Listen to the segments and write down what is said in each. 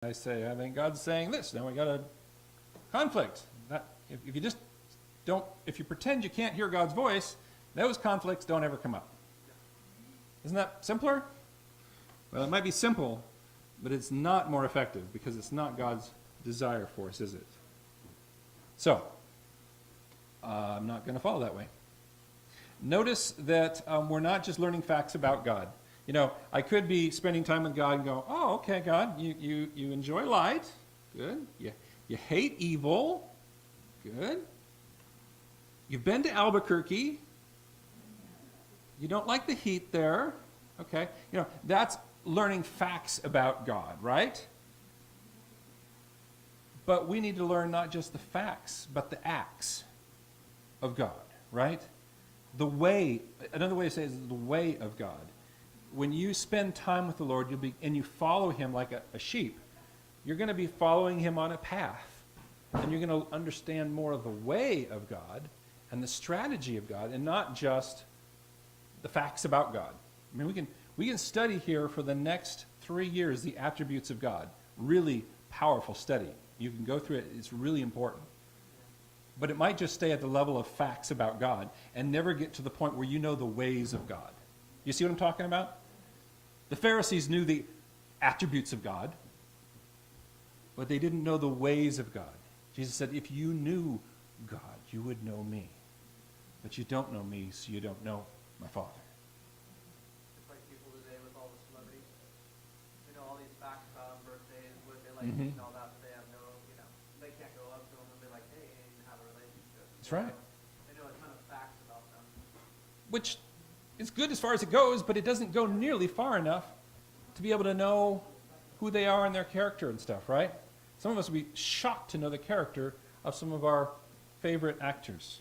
I say, I think God's saying this. Now we got a conflict. If you just don't, if you pretend you can't hear God's voice, those conflicts don't ever come up. Isn't that simpler? Well, it might be simple, but it's not more effective because it's not God's desire for us, is it? So, I'm not going to follow that way. Notice that we're not just learning facts about God. You know, I could be spending time with God and go, oh, okay, God, you enjoy light. Good. You hate evil. Good. You've been to Albuquerque. You don't like the heat there. Okay. You know, that's learning facts about God, right? But we need to learn not just the facts, but the acts of God, right? The way, another way to say it is the way of God. When you spend time with the Lord, and you follow him like a sheep, you're going to be following him on a path. And you're going to understand more of the way of God and the strategy of God, and not just the facts about God. I mean, we can study here for the next 3 years the attributes of God. Really powerful study. You can go through it. It's really important. But it might just stay at the level of facts about God and never get to the point where you know the ways of God. You see what I'm talking about? The Pharisees knew the attributes of God, but they didn't know the ways of God. Jesus said, if you knew God, you would know me. But you don't know me, so you don't know my Father. It's like people today with all the celebrities. They know all these facts about them, birthdays, what they like, and all that, but they have no, they can't go up to them and be like, hey, and have a relationship. That's right. They know a ton of facts about them. Which is good as far as it goes, but it doesn't go nearly far enough to be able to know who they are and their character and stuff, right? Some of us would be shocked to know the character of some of our favorite actors.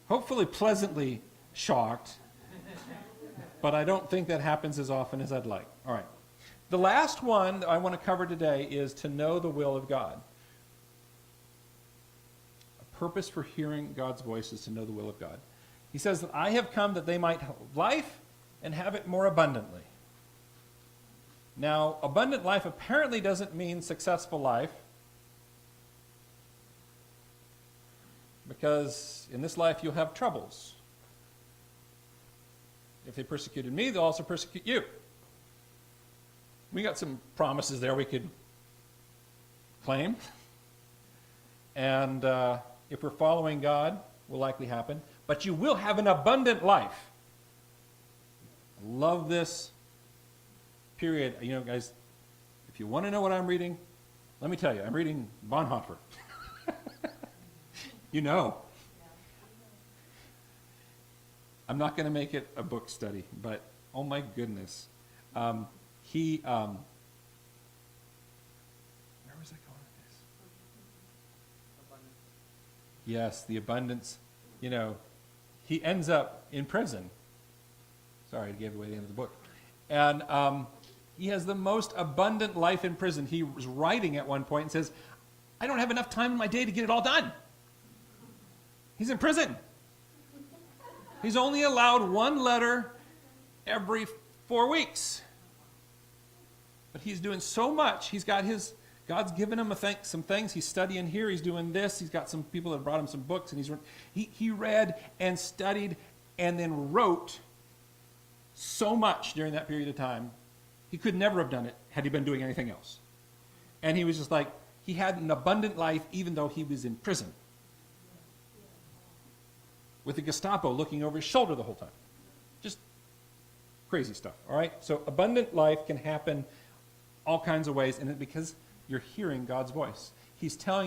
Hopefully pleasantly shocked, but I don't think that happens as often as I'd like. All right. The last one that I want to cover today is to know the will of God. A purpose for hearing God's voice is to know the will of God. He says that I have come that they might have life and have it more abundantly. Now, abundant life apparently doesn't mean successful life, because in this life you'll have troubles. If they persecuted me, they'll also persecute you. We got some promises there we could claim. And if we're following God, will likely happen. But you will have an abundant life. I love this period. You know, guys, if you want to know what I'm reading, let me tell you, I'm reading Bonhoeffer. You know. I'm not going to make it a book study, but oh my goodness. Where was I going with this? Abundance. Yes, the abundance. You know, he ends up in prison. Sorry, I gave away the end of the book. And he has the most abundant life in prison. He was writing at one point and says, I don't have enough time in my day to get it all done. He's in prison. He's only allowed one letter every 4 weeks. But he's doing so much. He's got God's given him some things. He's studying here. He's doing this. He's got some people that brought him some books. And he read and studied and then wrote so much during that period of time. He could never have done it had he been doing anything else. And he was just like, he had an abundant life even though he was in prison, with the Gestapo looking over his shoulder the whole time. Just crazy stuff, all right? So abundant life can happen all kinds of ways, and because you're hearing God's voice. He's telling you